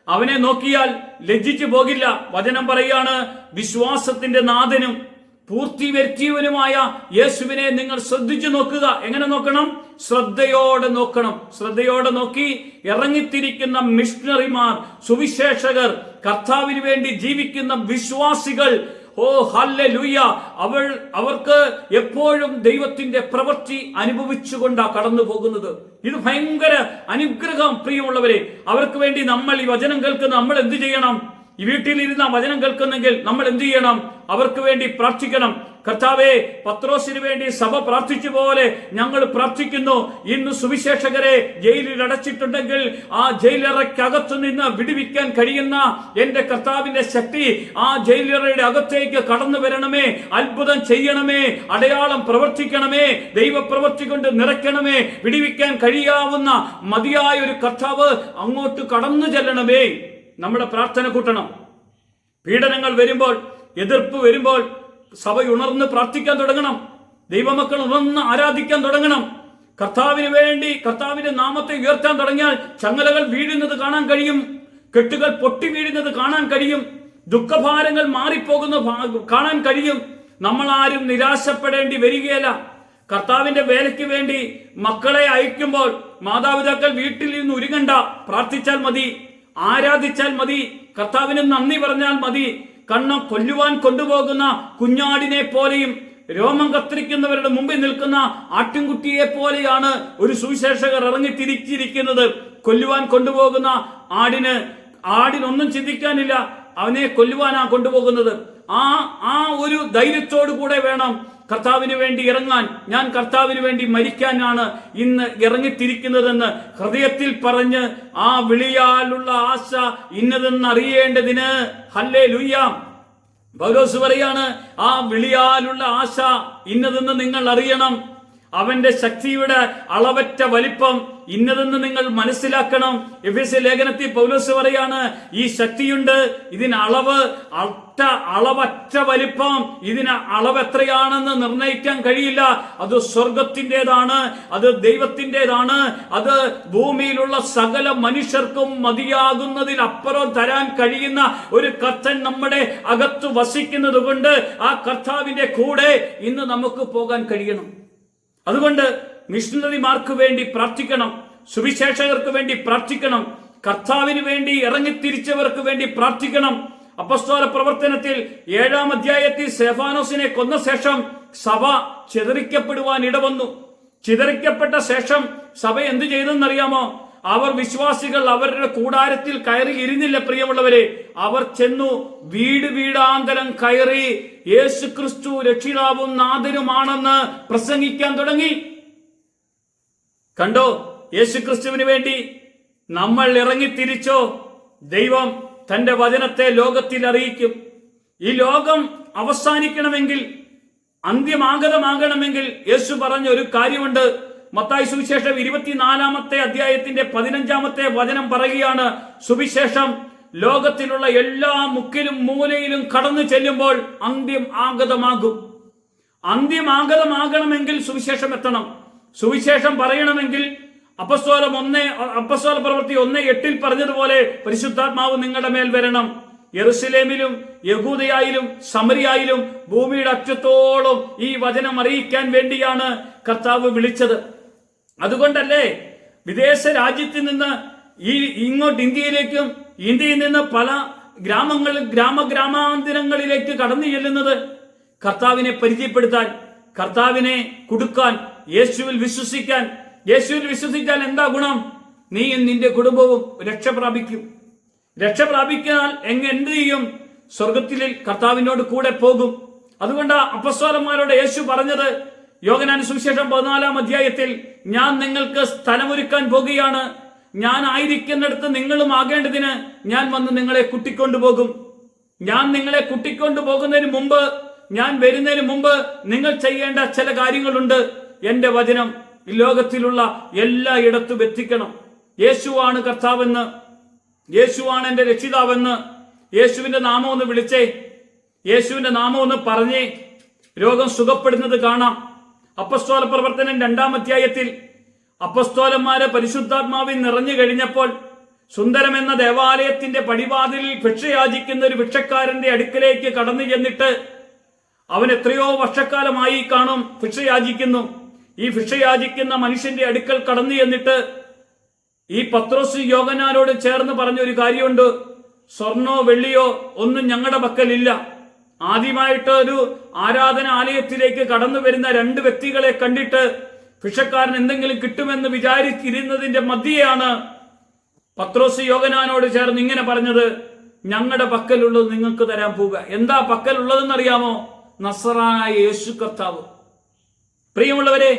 അവനെ നോക്കിയാൽ ലജ്ജിച്ചു പോകില്ല. വചനം പറയാണ്, വിശ്വാസത്തിന്റെ നാഥനും പൂർത്തി വരുത്തിയവനുമായ യേശുവിനെ നിങ്ങൾ ശ്രദ്ധിച്ചു നോക്കുക. എങ്ങനെ നോക്കണം? ശ്രദ്ധയോടെ നോക്കണം. ശ്രദ്ധയോടെ നോക്കി ഇറങ്ങിത്തിരിക്കുന്ന മിഷണറിമാർ, സുവിശേഷകർ, കർത്താവിന് വേണ്ടി ജീവിക്കുന്ന വിശ്വാസികൾ, ഓ ഹല്ലേലൂയ, അവർക്ക് എപ്പോഴും ദൈവത്തിന്റെ പ്രവൃത്തി അനുഭവിച്ചുകൊണ്ടാ കടന്നു പോകുന്നത്. ഇത് ഭയങ്കര അനുഗ്രഹം പ്രിയമുള്ളവരെ. അവർക്ക് വേണ്ടി നമ്മൾ ഈ വചനം കേൾക്കുന്ന നമ്മൾ എന്ത് ചെയ്യണം? ഈ വീട്ടിലിരുന്ന വചനം കേൾക്കുന്നെങ്കിൽ നമ്മൾ എന്ത് ചെയ്യണം? അവർക്ക് വേണ്ടി പ്രാർത്ഥിക്കണം. കർത്താവേ, പത്രോസിന് വേണ്ടി സഭ പ്രാർത്ഥിച്ച പോലെ ഞങ്ങൾ പ്രാർത്ഥിക്കുന്നു. ഇന്ന് സുവിശേഷകരെ ജയിലിൽ അടച്ചിട്ടുണ്ടെങ്കിൽ ആ ജയിലറയ്ക്കകത്തു നിന്ന് വിടുവിക്കാൻ കഴിയുന്ന എന്റെ കർത്താവിന്റെ ശക്തി ആ ജയിലറയുടെ അകത്തേക്ക് കടന്നു വരണമേ. അത്ഭുതം ചെയ്യണമേ, അടയാളം പ്രവർത്തിക്കണമേ, ദൈവപ്രവൃത്തി കൊണ്ട് നിറയ്ക്കണമേ. വിടുവിക്കാൻ കഴിയാവുന്ന മതിയായ ഒരു കർത്താവ് അങ്ങോട്ട് കടന്നു ചെല്ലണമേ. നമ്മുടെ പ്രാർത്ഥന കൂട്ടണം. പീഡനങ്ങൾ വരുമ്പോൾ, എതിർപ്പ് വരുമ്പോൾ സഭ ഉണർന്ന് പ്രാർത്ഥിക്കാൻ തുടങ്ങണം. ദൈവമക്കൾ ഉണർന്ന് ആരാധിക്കാൻ തുടങ്ങണം. കർത്താവിന് വേണ്ടി കർത്താവിന്റെ നാമത്തെ ഉയർത്താൻ തുടങ്ങിയാൽ ചങ്ങലകൾ വീഴുന്നത് കാണാൻ കഴിയും, കെട്ടുകൾ പൊട്ടി വീഴുന്നത് കാണാൻ കഴിയും, ദുഃഖഭാരങ്ങൾ മാറിപ്പോകുന്ന കാണാൻ കഴിയും. നമ്മൾ ആരും നിരാശപ്പെടേണ്ടി വരികയില്ല. കർത്താവിന്റെ വേലയ്ക്ക് വേണ്ടി മക്കളെ അയക്കുമ്പോൾ മാതാപിതാക്കൾ വീട്ടിൽ നിന്ന് ഉരുകണ്ട. പ്രാർത്ഥിച്ചാൽ മതി, ആരാധിച്ചാൽ മതി, കർത്താവിന് നന്ദി പറഞ്ഞാൽ മതി. കണ്ണം കൊല്ലുവാൻ കൊണ്ടുപോകുന്ന കുഞ്ഞാടിനെ പോലെയും രോമം കത്തിരിക്കുന്നവരുടെ മുമ്പിൽ നിൽക്കുന്ന ആട്ടിൻകുട്ടിയെ പോലെയാണ് ഒരു സുവിശേഷകർ ഇറങ്ങി തിരിച്ചിരിക്കുന്നത്. കൊല്ലുവാൻ കൊണ്ടുപോകുന്ന ആടിനൊന്നും ചിന്തിക്കാനില്ല, അവനെ കൊല്ലുവാനാ കൊണ്ടുപോകുന്നത്. ആ ഒരു ധൈര്യത്തോടു കൂടെ വേണം കർത്താവിന് വേണ്ടി ഇറങ്ങാൻ. ഞാൻ കർത്താവിന് വേണ്ടി മരിക്കാനാണ് ഇന്ന് ഇറങ്ങിത്തിരിക്കുന്നതെന്ന് ഹൃദയത്തിൽ പറഞ്ഞ് ആ വിളിയാലുള്ള ആശ ഇന്നതെന്ന് അറിയേണ്ടതിന് ഹല്ലേലൂയ. പൗലോസ് പറയാണ്, ആ വിളിയാലുള്ള ആശ ഇന്നതെന്ന് നിങ്ങൾ അറിയണം. അവന്റെ ശക്തിയുടെ അളവറ്റ വലിപ്പം ഇന്നതെന്ന് നിങ്ങൾ മനസ്സിലാക്കണം. എഫെസ്യ ലേഖനത്തിൽ പൗലോസ് പറയാണ്, ഈ ശക്തിയുണ്ട്, ഇതിന് അളവറ്റ വലിപ്പം, ഇതിന് അളവ് എത്രയാണെന്ന് നിർണയിക്കാൻ കഴിയില്ല. അത് സ്വർഗത്തിൻ്റെതാണ്, അത് ദൈവത്തിൻ്റെതാണ്, അത് ഭൂമിയിലുള്ള സകല മനുഷ്യർക്കും മതിയാകുന്നതിൽ അപ്പുറം തരാൻ കഴിയുന്ന ഒരു കർത്തൻ നമ്മുടെ അകത്ത് വസിക്കുന്നത് കൊണ്ട് ആ കർത്താവിന്റെ കൂടെ ഇന്ന് നമുക്ക് പോകാൻ കഴിയണം. അതുകൊണ്ട് മിഷണറിമാർക്ക് വേണ്ടി പ്രാർത്ഥിക്കണം, സുവിശേഷകർക്ക് വേണ്ടി പ്രാർത്ഥിക്കണം, കർത്താവിന് വേണ്ടി ഇറങ്ങിത്തിരിച്ചവർക്ക് വേണ്ടി പ്രാർത്ഥിക്കണം. അപ്പസ്തോല പ്രവർത്തനത്തിൽ 7-ാം അധ്യായത്തിൽ സ്തെഫാനോസിനെ കൊന്ന ശേഷം സഭ ചിതറിക്കപ്പെടുവാൻ ഇടവന്നു. ചിതറിക്കപ്പെട്ട ശേഷം സഭ എന്ത് ചെയ്തെന്നറിയാമോ? അവർ വിശ്വാസികൾ അവരുടെ കൂടാരത്തിൽ കയറി ഇരുന്നില്ല പ്രിയമുള്ളവരെ. അവർ ചെന്നു വീടാന്തരം കയറി യേശു ക്രിസ്തു രക്ഷിതാവും നാഥനുമാണെന്ന് പ്രസംഗിക്കാൻ തുടങ്ങി. കണ്ടോ, യേശു ക്രിസ്തുവിന് വേണ്ടി നമ്മൾ ഇറങ്ങിത്തിരിച്ചോ, ദൈവം തന്റെ വചനത്തെ ലോകത്തിൽ അറിയിക്കും. ഈ ലോകം അവസാനിക്കണമെങ്കിൽ, അന്ത്യമാഗതമാകണമെങ്കിൽ യേശു പറഞ്ഞ ഒരു കാര്യമുണ്ട്. മത്തായി സുവിശേഷം 24-ാമത്തെ അധ്യായത്തിന്റെ 15-ാമത്തെ വചനം പറയുകയാണ്, സുവിശേഷം ലോകത്തിലുള്ള എല്ലാ മുക്കിലും മൂലയിലും കടന്നു ചെല്ലുമ്പോൾ അന്ത്യം ആഗതമാകും. അന്ത്യം ആഗതമാകണമെങ്കിൽ സുവിശേഷം എത്തണം. സുവിശേഷം പറയണമെങ്കിൽ അപ്പസ്തോല പ്രവൃത്തി 1:8 പറഞ്ഞതുപോലെ പരിശുദ്ധാത്മാവ് നിങ്ങളുടെ മേൽ വരണം. യെരുശലേമിലും യഹൂദയായാലും സമരിയായാലും ഭൂമിയുടെ അറ്റത്തോളം ഈ വചനം അറിയിക്കാൻ വേണ്ടിയാണ് കർത്താവ് വിളിച്ചത്. അതുകൊണ്ടല്ലേ വിദേശ രാജ്യത്തിൽ നിന്ന് ഇങ്ങോട്ട് ഇന്ത്യയിലേക്കും ഇന്ത്യയിൽ നിന്ന് പല ഗ്രാമാന്തരങ്ങളിലേക്ക് കടന്നു ചെല്ലുന്നത്? കർത്താവിനെ പരിചയപ്പെടുത്താൻ, കർത്താവിനെ കൊടുക്കാൻ, യേശുവിൽ വിശ്വസിക്കാൻ. യേശുവിൽ വിശ്വസിച്ചാൽ എന്താ ഗുണം? നീയും നിന്റെ കുടുംബവും രക്ഷ പ്രാപിക്കും. രക്ഷ പ്രാപിക്കാൻ എന്ത് ചെയ്യും? സ്വർഗത്തിൽ കർത്താവിനോട് കൂടെ പോകും. അതുകൊണ്ട് അപ്പസ്തോലന്മാരോട് യേശു പറഞ്ഞത് യോഹന്നാൻ സുവിശേഷം 14-ാം അധ്യായത്തിൽ, ഞാൻ നിങ്ങൾക്ക് സ്ഥലമൊരുക്കാൻ പോകുകയാണ്. ഞാൻ ആയിരിക്കുന്നിടത്ത് നിങ്ങളും ആകേണ്ടതിന് ഞാൻ വന്ന് നിങ്ങളെ കൂട്ടിക്കൊണ്ടുപോകും. ഞാൻ നിങ്ങളെ കൂട്ടിക്കൊണ്ടുപോകുന്നതിന് മുമ്പ്, ഞാൻ വരുന്നതിന് മുമ്പ് നിങ്ങൾ ചെയ്യേണ്ട ചില കാര്യങ്ങളുണ്ട്. എന്റെ വചനം ഈ ലോകത്തിലുള്ള എല്ലായിടത്തും എത്തിക്കണം. യേശുവാണ് കർത്താവെന്ന്, യേശുവാണ് എന്റെ രക്ഷിതാവെന്ന്, യേശുവിന്റെ നാമം ഒന്ന് വിളിച്ചേ, യേശുവിന്റെ നാമം ഒന്ന് പറഞ്ഞേ, രോഗം സുഖപ്പെടുന്നത് കാണാം. അപ്പസ്തോല പ്രവർത്തനം 2-ാം അധ്യായത്തിൽ അപ്പസ്തോലന്മാരെ പരിശുദ്ധാത്മാവിൽ നിറഞ്ഞു കഴിഞ്ഞപ്പോൾ സുന്ദരമെന്ന ദേവാലയത്തിന്റെ പടിവാതിലിൽ ഭിക്ഷയാചിക്കുന്ന ഒരു ഭിക്ഷക്കാരന്റെ അടുക്കലേക്ക് കടന്നു ചെന്നിട്ട്, അവൻ എത്രയോ വർഷക്കാലമായി കാണും ഭിക്ഷയാചിക്കുന്നു. ഈ ഭിക്ഷയാചിക്കുന്ന മനുഷ്യന്റെ അടുക്കൽ കടന്നു ചെന്നിട്ട് ഈ പത്രോസ് യോഹന്നാനോട് ചേർന്ന് പറഞ്ഞൊരു കാര്യമുണ്ട്, സ്വർണോ വെള്ളിയോ ഒന്നും ഞങ്ങളുടെ പക്കലില്ല. ആദ്യമായിട്ട് ഒരു ആരാധനാലയത്തിലേക്ക് കടന്നു വരുന്ന 2 വ്യക്തികളെ കണ്ടിട്ട് ഭിക്ഷക്കാരൻ എന്തെങ്കിലും കിട്ടുമെന്ന് വിചാരിച്ചിരുന്നതിന്റെ മധ്യയാണ് പത്രോസ് യോഹന്നാനോട് ചേർന്ന് ഇങ്ങനെ പറഞ്ഞത്, ഞങ്ങളുടെ പക്കലുള്ളത് നിങ്ങൾക്ക് തരാൻ പോവുക. എന്താ പക്കലുള്ളതെന്നറിയാമോ? നസറായ യേശു കർത്താവ്. പ്രിയമുള്ളവരെ,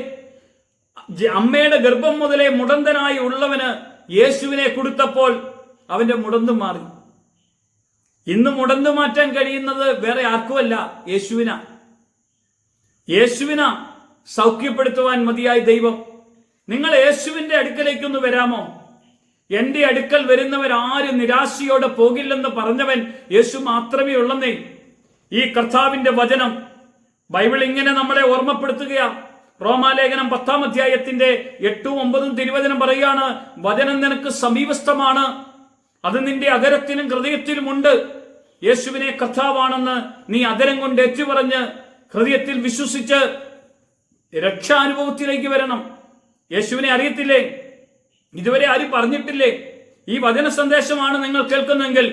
അമ്മയുടെ ഗർഭം മുതലേ മുടന്തനായി ഉള്ളവന് യേശുവിനെ കൊടുത്തപ്പോൾ അവന്റെ മുടന്ത് മാറി. ഇന്ന് മുടന്ത് മാറ്റാൻ കഴിയുന്നത് വേറെ ആർക്കുമല്ല, യേശുവിന സൗഖ്യപ്പെടുത്തുവാൻ മതിയായ ദൈവം. നിങ്ങൾ യേശുവിന്റെ അടുക്കലേക്കൊന്ന് വരാമോ? എന്റെ അടുക്കൽ വരുന്നവരാരും നിരാശയോടെ പോകില്ലെന്ന് പറഞ്ഞവൻ യേശു മാത്രമേ ഉള്ളെന്നേ. ഈ കർത്താവിന്റെ വചനം ബൈബിൾ ഇങ്ങനെ നമ്മളെ ഓർമ്മപ്പെടുത്തുകയാ. റോമാലേഖനം 10-ാം അധ്യായത്തിന്റെ 8-ഉം 9-ഉം തിരുവചനം പറയുകയാണ്, വചനം നിനക്ക് സമീപസ്ഥമാണ്, അത് നിന്റെ അധരത്തിലും ഹൃദയത്തിലുമുണ്ട്. യേശുവിനെ കർത്താവാണെന്ന് നീ അധരം കൊണ്ട് ഏറ്റുപറഞ്ഞ് ഹൃദയത്തിൽ വിശ്വസിച്ച് രക്ഷാനുഭവത്തിലേക്ക് വരണം. യേശുവിനെ അറിയത്തില്ലേ? ഇതുവരെ ആരും പറഞ്ഞിട്ടില്ലേ? ഈ വചന സന്ദേശമാണ് നിങ്ങൾ കേൾക്കുന്നെങ്കിൽ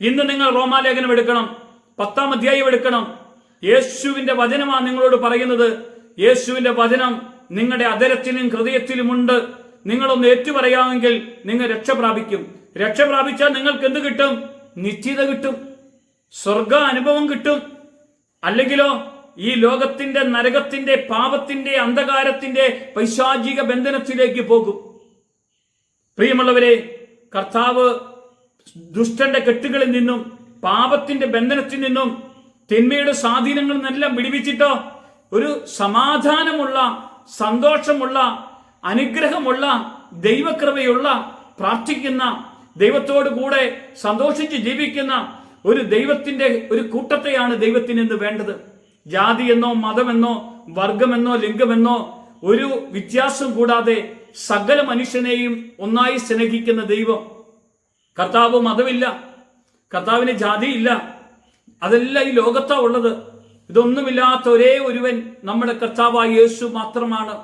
ഇന്ന് നിങ്ങൾ റോമാലേഖനം എടുക്കണം, 10-ാം അധ്യായം എടുക്കണം. യേശുവിന്റെ വചനമാണ് നിങ്ങളോട് പറയുന്നത്. യേശുവിന്റെ വചനം നിങ്ങളുടെ അധരത്തിലും ഹൃദയത്തിലുമുണ്ട്. നിങ്ങളൊന്ന് ഏറ്റുപറയാമെങ്കിൽ നിങ്ങൾ രക്ഷ പ്രാപിക്കും. രക്ഷ പ്രാപിച്ചാൽ നിങ്ങൾക്ക് എന്ത് കിട്ടും? നിശ്ചിത കിട്ടും, സ്വർഗ അനുഭവം കിട്ടും. അല്ലെങ്കിലോ ഈ ലോകത്തിന്റെ, നരകത്തിന്റെ, പാപത്തിന്റെ, അന്ധകാരത്തിന്റെ പൈശാചിക ബന്ധനത്തിലേക്ക് പോകും. പ്രിയമുള്ളവരെ, കർത്താവ് ദുഷ്ടന്റെ കെട്ടുകളിൽ നിന്നും, പാപത്തിന്റെ ബന്ധനത്തിൽ നിന്നും, തിന്മയുടെ സ്വാധീനങ്ങളിൽ നിന്നെല്ലാം വിടുവിച്ചിട്ടോ ഒരു സമാധാനമുള്ള, സന്തോഷമുള്ള, അനുഗ്രഹമുള്ള, ദൈവകൃപയുള്ള, പ്രാർത്ഥിക്കുന്ന, ദൈവത്തോടു കൂടെ സന്തോഷിച്ച് ജീവിക്കുന്ന ഒരു ദൈവത്തിന്റെ ഒരു കൂട്ടത്തെയാണ് ദൈവത്തിന് ഇന്ന് വേണ്ടത്. ജാതിയെന്നോ മതമെന്നോ വർഗമെന്നോ ലിംഗമെന്നോ ഒരു വ്യത്യാസം കൂടാതെ സകല മനുഷ്യനെയും ഒന്നായി സ്നേഹിക്കുന്ന ദൈവം. കർത്താവ് മതമില്ല, കർത്താവിന് ജാതിയില്ല, അതെല്ലാം ഈ ലോകത്താ ഉള്ളത്. ഇതൊന്നുമില്ലാത്ത ഒരേ ഒരുവൻ നമ്മുടെ കർത്താവായ യേശു മാത്രമാണ്.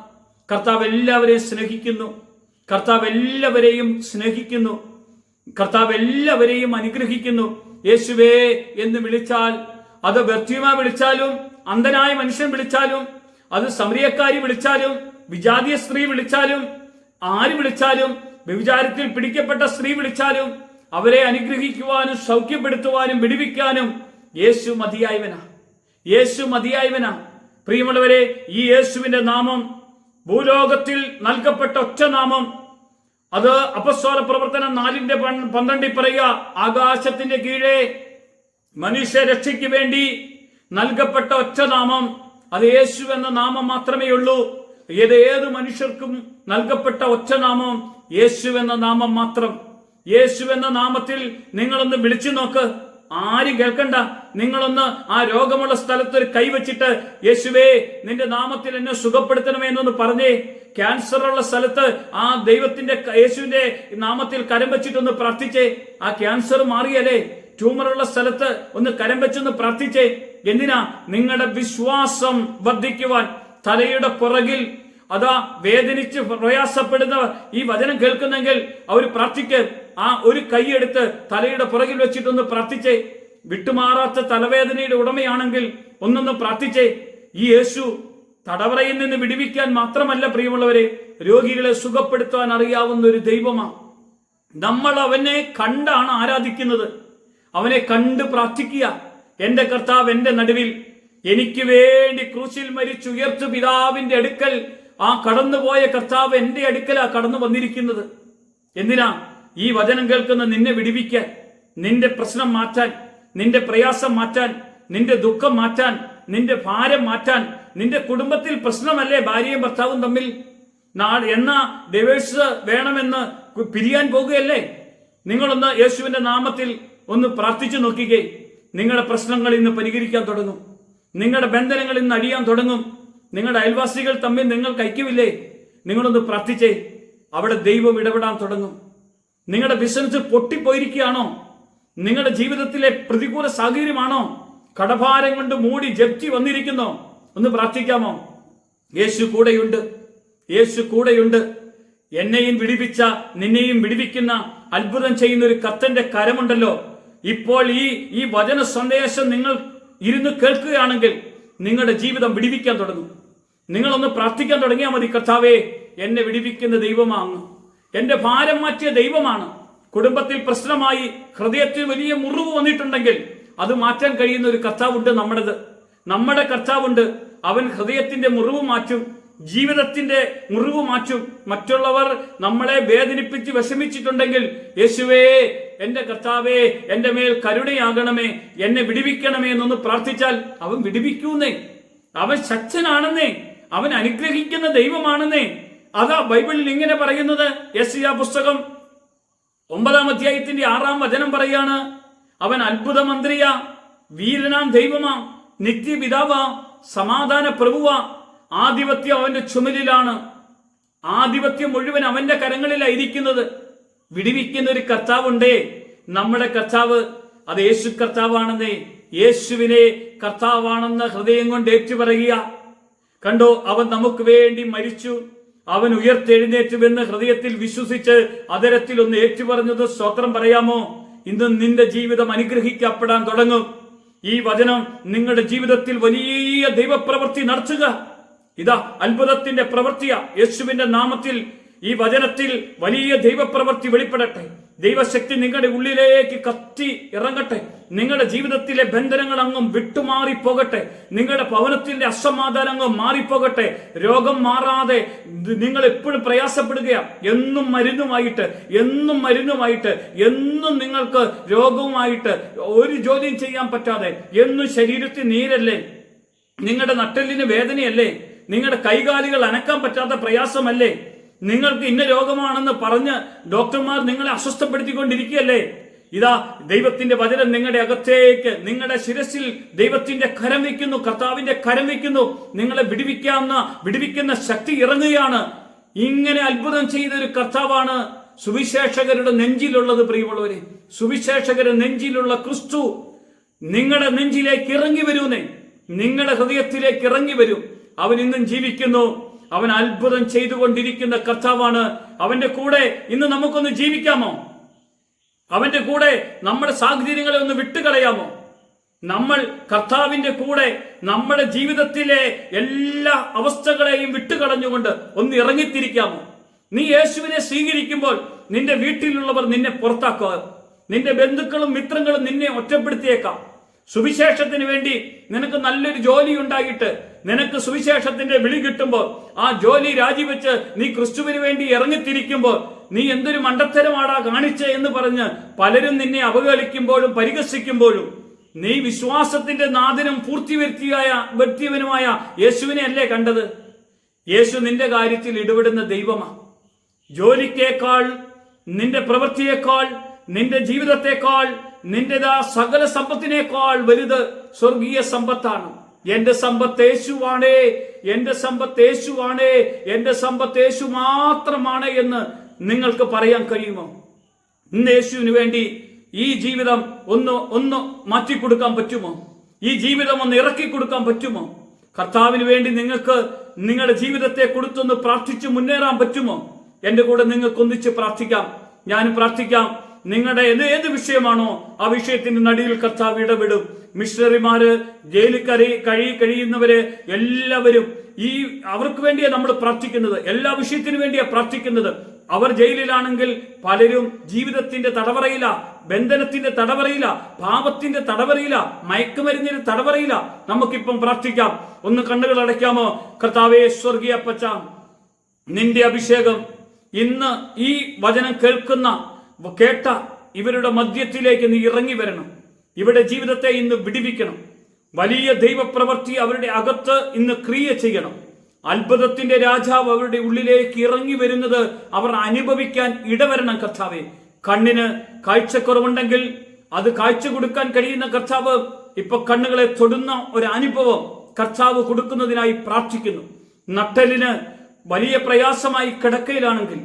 കർത്താവ് എല്ലാവരെയും സ്നേഹിക്കുന്നു, കർത്താവ് എല്ലാവരെയും സ്നേഹിക്കുന്നു, കർത്താവ് എല്ലാവരെയും അനുഗ്രഹിക്കുന്നു. യേശുവേ എന്ന് വിളിച്ചാൽ, അത് ബർത്തിമ വിളിച്ചാലും, അന്ധനായ മനുഷ്യൻ വിളിച്ചാലും, അത് സമരിയക്കാരി വിളിച്ചാലും, വിജാതീയ സ്ത്രീ വിളിച്ചാലും, ആര് വിളിച്ചാലും, വ്യഭിചാരത്തിൽ പിടിക്കപ്പെട്ട സ്ത്രീ വിളിച്ചാലും, അവരെ അനുഗ്രഹിക്കുവാനും സൗഖ്യപ്പെടുത്തുവാനും വിടുവിക്കാനും യേശു മതിയായവനാ. യേശു മതിയായവനാ. പ്രിയമുള്ളവരെ, ഈ യേശുവിന്റെ നാമം ഭൂലോകത്തിൽ നൽകപ്പെട്ട ഒറ്റ നാമം. അത് അപ്പസ്തോല പ്രവർത്തനം 4:12 പറയുക, ആകാശത്തിന്റെ കീഴെ മനുഷ്യ രക്ഷയ്ക്ക് വേണ്ടി നൽകപ്പെട്ട ഒറ്റ നാമം, അത് യേശു എന്ന നാമം മാത്രമേ ഉള്ളൂ. ഏത് മനുഷ്യർക്കും നൽകപ്പെട്ട ഒറ്റ നാമം യേശു എന്ന നാമം മാത്രം. യേശു എന്ന നാമത്തിൽ നിങ്ങളൊന്ന് വിളിച്ചു നോക്ക്. ആരും കേൾക്കണ്ട. നിങ്ങളൊന്ന് ആ രോഗമുള്ള സ്ഥലത്ത് ഒരു കൈവച്ചിട്ട് യേശുവേ നിന്റെ നാമത്തിൽ എന്നെ സുഖപ്പെടുത്തണമേ എന്നൊന്ന് പറഞ്ഞേ. ക്യാൻസർ ഉള്ള സ്ഥലത്ത് ആ ദൈവത്തിന്റെ യേശുവിന്റെ നാമത്തിൽ കരം വെച്ചിട്ടൊന്ന് പ്രാർത്ഥിച്ചേ. ആ ക്യാൻസർ മാറിയല്ലേ. ട്യൂമറുള്ള സ്ഥലത്ത് ഒന്ന് കരം വെച്ചൊന്ന് പ്രാർത്ഥിച്ചേ. എന്തിനാ? നിങ്ങളുടെ വിശ്വാസം വർദ്ധിക്കുവാൻ. തലയുടെ പുറകിൽ അതാ വേദനിച്ച് പ്രയാസപ്പെടുന്നവർ ഈ വചനം കേൾക്കുന്നെങ്കിൽ അവർ പ്രാർത്ഥിക്ക്. ആ ഒരു കൈയെടുത്ത് തലയുടെ പുറകിൽ വെച്ചിട്ടൊന്ന് പ്രാർത്ഥിച്ചേ. വിട്ടുമാറാത്ത തലവേദനയുടെ ഉടമയാണെങ്കിൽ ഒന്നൊന്ന് പ്രാർത്ഥിച്ചേ. ഈ യേശു തടവറയിൽ നിന്ന് വിടുവിക്കാൻ മാത്രമല്ല പ്രിയമുള്ളവരെ, രോഗികളെ സുഖപ്പെടുത്താൻ അറിയാവുന്ന ഒരു ദൈവമാണ്. നമ്മൾ അവനെ കണ്ടാണ് ആരാധിക്കുന്നത്. അവനെ കണ്ട് പ്രാർത്ഥിക്കുക. എന്റെ കർത്താവ് എന്റെ നടുവിൽ എനിക്ക് വേണ്ടി ക്രൂശിൽ മരിച്ചുയർത്തു പിതാവിന്റെ അടുക്കൽ ആ കടന്നുപോയ കർത്താവ് എന്റെ അടുക്കലാ കടന്നു വന്നിരിക്കുന്നത്. എന്തിനാ? ഈ വചനം കേൾക്കുന്ന നിന്നെ വിടുവിക്കാൻ, നിന്റെ പ്രശ്നം മാറ്റാൻ, നിന്റെ പ്രയാസം മാറ്റാൻ, നിന്റെ ദുഃഖം മാറ്റാൻ, നിന്റെ ഭാരം മാറ്റാൻ. നിന്റെ കുടുംബത്തിൽ പ്രശ്നമല്ലേ ഭാര്യയും ഭർത്താവും തമ്മിൽ? എന്നാ ഡിവോഴ്സ് വേണമെന്ന് പിരിയാൻ പോകുകയല്ലേ? നിങ്ങളൊന്ന് യേശുവിന്റെ നാമത്തിൽ ഒന്ന് പ്രാർത്ഥിച്ചു നോക്കിക്കേ. നിങ്ങളുടെ പ്രശ്നങ്ങൾ ഇന്ന് പരിഹരിക്കാൻ തുടങ്ങും. നിങ്ങളുടെ ബന്ധനങ്ങൾ ഇന്ന് അഴിയാൻ തുടങ്ങും. നിങ്ങളുടെ അയൽവാസികൾ തമ്മിൽ നിങ്ങൾക്ക് ഐക്യമില്ലേ? നിങ്ങളൊന്ന് പ്രാർത്ഥിച്ചേ. അവിടെ ദൈവം ഇടപെടാൻ തുടങ്ങും. നിങ്ങളുടെ ബിസിനസ് പൊട്ടിപ്പോയിരിക്കുകയാണോ? നിങ്ങളുടെ ജീവിതത്തിലെ പ്രതികൂല സാഹചര്യമാണോ? കടഭാരം കൊണ്ട് മൂടി ജപ്തി വന്നിരിക്കുന്നോ? ഒന്ന് പ്രാർത്ഥിക്കാമോ? യേശു കൂടെയുണ്ട്. യേശു കൂടെയുണ്ട്. എന്നെയും വിടുവിച്ച നിന്നെയും വിടുവിക്കുന്ന അത്ഭുതം ചെയ്യുന്ന ഒരു കർത്തന്റെ കരമുണ്ടല്ലോ. ഇപ്പോൾ ഈ വചന സന്ദേശം നിങ്ങൾ ഇരുന്ന് കേൾക്കുകയാണെങ്കിൽ നിങ്ങളുടെ ജീവിതം വിടുവിക്കാൻ തുടങ്ങും. നിങ്ങളൊന്ന് പ്രാർത്ഥിക്കാൻ തുടങ്ങിയാൽ മതി. കർത്താവേ, എന്നെ വിടുവിക്കുന്ന ദൈവമാണ്. എന്റെ ഭാരം മാറ്റിയ ദൈവമാണ്. കുടുംബത്തിൽ പ്രശ്നമായി ഹൃദയത്തിൽ വലിയ മുറിവ് വന്നിട്ടുണ്ടെങ്കിൽ അത് മാറ്റാൻ കഴിയുന്ന ഒരു കർത്താവുണ്ട്. നമ്മുടെ കർത്താവുണ്ട്. അവൻ ഹൃദയത്തിന്റെ മുറിവ് മാറ്റും, ജീവിതത്തിന്റെ മുറിവ് മാറ്റും. മറ്റുള്ളവർ നമ്മളെ വേദനിപ്പിച്ച് വിഷമിച്ചിട്ടുണ്ടെങ്കിൽ യേശുവേ എന്റെ കർത്താവേ എന്റെ മേൽ കരുണയാകണമേ, എന്നെ വിടുവിക്കണമേ എന്നൊന്ന് പ്രാർത്ഥിച്ചാൽ അവൻ വിടുവിക്കൂന്നേ. അവൻ ശക്തനാണെന്നേ. അവൻ അനുഗ്രഹിക്കുന്ന ദൈവമാണെന്നേ. അതാ ബൈബിളിൽ ഇങ്ങനെ പറയുന്നത്. യെശയ്യാ പുസ്തകം 9-ാം അധ്യായത്തിന്റെ 6-ാം വചനം പറയാണ്, അവൻ അത്ഭുത മന്ത്രിയാ, വീരനാം ദൈവമാ, നിത്യപിതാവാ, സമാധാന പ്രഭുവാ. ആധിപത്യം അവന്റെ ചുമലിലാണ്. ആധിപത്യം മുഴുവൻ അവന്റെ കരങ്ങളിലായിരിക്കുന്നത്. വിടുവിക്കുന്ന ഒരു കർത്താവുണ്ടേ. നമ്മുടെ കർത്താവ് അത് യേശു കർത്താവാണെന്നേ. യേശുവിനെ കർത്താവാണെന്ന് ഹൃദയം കൊണ്ട് ഏറ്റുപറയുക. കണ്ടോ, അവൻ നമുക്ക് വേണ്ടി മരിച്ചു, അവൻ ഉയർത്തെഴുന്നേറ്റുവെന്ന് ഹൃദയത്തിൽ വിശ്വസിച്ച് അതരത്തിൽ ഒന്ന് ഏറ്റുപറഞ്ഞത് സ്തോത്രം പറയാമോ? ഇന്ന് നിന്റെ ജീവിതം അനുഗ്രഹിക്കപ്പെടാൻ തുടങ്ങും. ഈ വചനം നിങ്ങളുടെ ജീവിതത്തിൽ വലിയ ദൈവപ്രവൃത്തി നടത്തുക. ഇതാ അത്ഭുതത്തിന്റെ പ്രവൃത്തിയാ. യേശുവിന്റെ നാമത്തിൽ ഈ വചനത്തിൽ വലിയ ദൈവപ്രവൃത്തി വെളിപ്പെടട്ടെ. ദൈവശക്തി നിങ്ങളുടെ ഉള്ളിലേക്ക് കത്തി ഇറങ്ങട്ടെ. നിങ്ങളുടെ ജീവിതത്തിലെ ബന്ധനങ്ങൾ അങ്ങും വിട്ടുമാറിപ്പോകട്ടെ. നിങ്ങളുടെ ഭവനത്തിന്റെ അസമാധാനങ്ങൾ മാറിപ്പോകട്ടെ. രോഗം മാറാതെ നിങ്ങൾ എപ്പോഴും പ്രയാസപ്പെടുകയാ. എന്നും മരുന്നുമായിട്ട് എന്നും നിങ്ങൾക്ക് രോഗവുമായിട്ട് ഒരു ജോലിയും ചെയ്യാൻ പറ്റാതെ, എന്നും ശരീരത്തിൽ നീരല്ലേ, നിങ്ങളുടെ നട്ടെല്ലിന് വേദനയല്ലേ, നിങ്ങളുടെ കൈകാലുകൾ അനക്കാൻ പറ്റാത്ത പ്രയാസമല്ലേ, നിങ്ങൾക്ക് ഇന്ന രോഗമാണെന്ന് പറഞ്ഞ് ഡോക്ടർമാർ നിങ്ങളെ അസ്വസ്ഥപ്പെടുത്തിക്കൊണ്ടിരിക്കുകയല്ലേ? ഇതാ ദൈവത്തിന്റെ വചനം നിങ്ങളുടെ അകത്തേക്ക്, നിങ്ങളുടെ ശിരസിൽ ദൈവത്തിന്റെ കരം വയ്ക്കുന്നു, കർത്താവിന്റെ കരം വയ്ക്കുന്നു. നിങ്ങളെ വിടുവിക്കുന്ന ശക്തി ഇറങ്ങുകയാണ്. ഇങ്ങനെ അത്ഭുതം ചെയ്തൊരു കർത്താവാണ് സുവിശേഷകരുടെ നെഞ്ചിലുള്ളത്. പ്രിയമുള്ളവരെ, സുവിശേഷകരുടെ നെഞ്ചിലുള്ള ക്രിസ്തു നിങ്ങളുടെ നെഞ്ചിലേക്ക് ഇറങ്ങി വരൂന്നേ. നിങ്ങളുടെ ഹൃദയത്തിലേക്ക് ഇറങ്ങി വരും. അവൻ ഇന്നും ജീവിക്കുന്നു. അവൻ അത്ഭുതം ചെയ്തുകൊണ്ടിരിക്കുന്ന കർത്താവാണ്. അവന്റെ കൂടെ ഇന്ന് നമുക്കൊന്ന് ജീവിക്കാമോ? അവന്റെ കൂടെ നമ്മുടെ സാഹചര്യങ്ങളെ ഒന്ന് വിട്ടുകളയാമോ? നമ്മൾ കർത്താവിന്റെ കൂടെ നമ്മുടെ ജീവിതത്തിലെ എല്ലാ അവസ്ഥകളെയും വിട്ടുകളഞ്ഞുകൊണ്ട് ഒന്ന് ഇറങ്ങിത്തിരിക്കാമോ? നീ യേശുവിനെ സ്വീകരിക്കുമ്പോൾ നിന്റെ വീട്ടിലുള്ളവർ നിന്നെ പുറത്താക്കുക. നിന്റെ ബന്ധുക്കളും മിത്രങ്ങളും നിന്നെ ഒറ്റപ്പെടുത്തിയേക്കാം. സുവിശേഷത്തിന് വേണ്ടി നിനക്ക് നല്ലൊരു ജോലി ഉണ്ടായിട്ട് നിനക്ക് സുവിശേഷത്തിന്റെ വിളി കിട്ടുമ്പോൾ ആ ജോലി രാജിവെച്ച് നീ ക്രിസ്തുവിന് വേണ്ടി ഇറങ്ങിത്തിരിക്കുമ്പോൾ നീ എന്തൊരു മണ്ടത്തരമാടാ കാണിച്ചേ എന്ന് പറഞ്ഞ് പലരും നിന്നെ അവഹേളിക്കുമ്പോഴും പരിഹസിക്കുമ്പോഴും നീ വിശ്വാസത്തിന്റെ നാഥനും പൂർത്തിവരുത്തിയവനുമായ യേശുവിനെ അല്ലേ കണ്ടത്? യേശു നിന്റെ കാര്യത്തിൽ ഇടപെടുന്ന ദൈവമാണ്. ജോലിക്കേക്കാൾ നിന്റെ പ്രവൃത്തിയേക്കാൾ, നിന്റെ ജീവിതത്തെക്കാൾ, നിന്റേതാ സകല സമ്പത്തിനേക്കാൾ വലുത് സ്വർഗീയ സമ്പത്താണ്. എന്റെ സമ്പത്ത് യേശുവാണേ, എന്റെ സമ്പത്ത് യേശുവാണേ, എന്റെ സമ്പത്ത് യേശു മാത്രമാണ് എന്ന് നിങ്ങൾക്ക് പറയാൻ കഴിയുമോ? ഇന്ന് യേശുവിന് വേണ്ടി ഈ ജീവിതം ഒന്ന് മാറ്റിക്കൊടുക്കാൻ പറ്റുമോ? ഈ ജീവിതം ഒന്ന് ഇറക്കി കൊടുക്കാൻ പറ്റുമോ? കർത്താവിന് വേണ്ടി നിങ്ങൾക്ക് നിങ്ങളുടെ ജീവിതത്തെ കൊടുത്തൊന്ന് പ്രാർത്ഥിച്ച് മുന്നേറാൻ പറ്റുമോ? എന്റെ കൂടെ നിങ്ങൾക്ക് ഒന്നിച്ച് പ്രാർത്ഥിക്കാം. ഞാൻ പ്രാർത്ഥിക്കാം. നിങ്ങളുടെ ഏത് വിഷയമാണോ ആ വിഷയത്തിന്റെ നടുവിൽ കർത്താവ് ഇടപെടും. മിഷണറിമാര്, ജയിലിൽ കഴിയുന്നവര് എല്ലാവരും അവർക്ക് വേണ്ടിയാണ് നമ്മൾ പ്രാർത്ഥിക്കുന്നത്. എല്ലാ വിഷയത്തിനു വേണ്ടിയാണ് പ്രാർത്ഥിക്കുന്നത്. അവർ ജയിലിലാണെങ്കിൽ പലരും ജീവിതത്തിന്റെ തടവറയില, ബന്ധനത്തിന്റെ തടവറയില, പാപത്തിന്റെ തടവറയില, മയക്കുമരുന്നിന്റെ തടവറയില. നമുക്കിപ്പം പ്രാർത്ഥിക്കാം. ഒന്ന് കണ്ണുകൾ അടയ്ക്കാമോ? കർത്താവേ, സ്വർഗീയ അപ്പച്ച, നിന്റെ അഭിഷേകം ഇന്ന് ഈ വചനം കേട്ട ഇവരുടെ മധ്യത്തിലേക്ക് നീ ഇറങ്ങി വരണം. ഇവരുടെ ജീവിതത്തെ ഇന്ന് വിടിവിക്കണം. വലിയ ദൈവപ്രവൃത്തി അവരുടെ അകത്ത് ഇന്ന് ക്രിയ ചെയ്യണം. അത്ഭുതത്തിന്റെ രാജാവ് അവരുടെ ഉള്ളിലേക്ക് ഇറങ്ങി വരുന്നത് അവർ അനുഭവിക്കാൻ ഇടവരണം. കർത്താവെ, കണ്ണിന് കാഴ്ചക്കുറവുണ്ടെങ്കിൽ അത് കാഴ്ച കൊടുക്കാൻ കഴിയുന്ന കർത്താവ് ഇപ്പൊ കണ്ണുകളെ തൊടുന്ന ഒരു അനുഭവം കർത്താവ് കൊടുക്കുന്നതിനായി പ്രാർത്ഥിക്കുന്നു. നട്ടലിന് വലിയ പ്രയാസമായി കിടക്കയിലാണെങ്കിൽ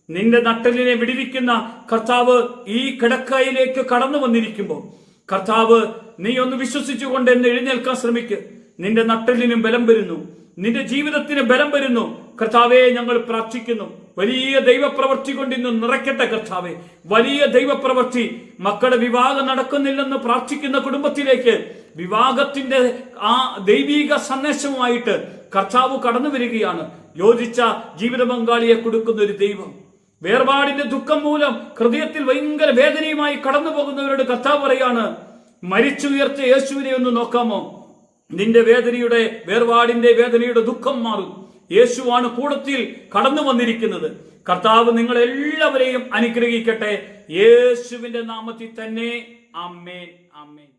നിന്റെ നട്ടലിനെ വിടിവിക്കുന്ന കർത്താവ് ഈ കിടക്കയിലേക്ക് കടന്നു വന്നിരിക്കുമ്പോൾ കർത്താവ്, നീ ഒന്ന് വിശ്വസിച്ചുകൊണ്ട് എന്ന് എഴുന്നേൽക്കാൻ ശ്രമിക്ക്. നിന്റെ നട്ടലിനും ബലം വരുന്നു, നിന്റെ ജീവിതത്തിന് ബലം വരുന്നു. കർത്താവെ, ഞങ്ങൾ പ്രാർത്ഥിക്കുന്നു. വലിയ ദൈവപ്രവൃത്തി കൊണ്ട് ഇന്ന് നിറയ്ക്കട്ടെ കർത്താവെ. വലിയ ദൈവപ്രവൃത്തി. മക്കളുടെ വിവാഹം നടക്കുന്നില്ലെന്ന് പ്രാർത്ഥിക്കുന്ന കുടുംബത്തിലേക്ക് വിവാഹത്തിന്റെ ആ ദൈവിക സന്ദേശവുമായിട്ട് കർത്താവ് കടന്നു വരികയാണ്. യോജിച്ച ജീവിത പങ്കാളിയെ കൊടുക്കുന്ന ഒരു ദൈവം. വേർപാടിന്റെ ദുഃഖം മൂലം ഹൃദയത്തിൽ ഭയങ്കര വേദനയുമായി കടന്നു പോകുന്നവരോട് കർത്താവ് പറയാണ്, മരിച്ചുയർച്ച യേശുവിനെ ഒന്ന് നോക്കാമോ? നിന്റെ വേർപാടിന്റെ വേദനയുടെ ദുഃഖം മാറും. യേശുവാണ് കൂടത്തിൽ കടന്നു വന്നിരിക്കുന്നത്. കർത്താവ് നിങ്ങളെല്ലാവരെയും അനുഗ്രഹിക്കട്ടെ. യേശുവിന്റെ നാമത്തിൽ തന്നെ. ആമേൻ, ആമേൻ.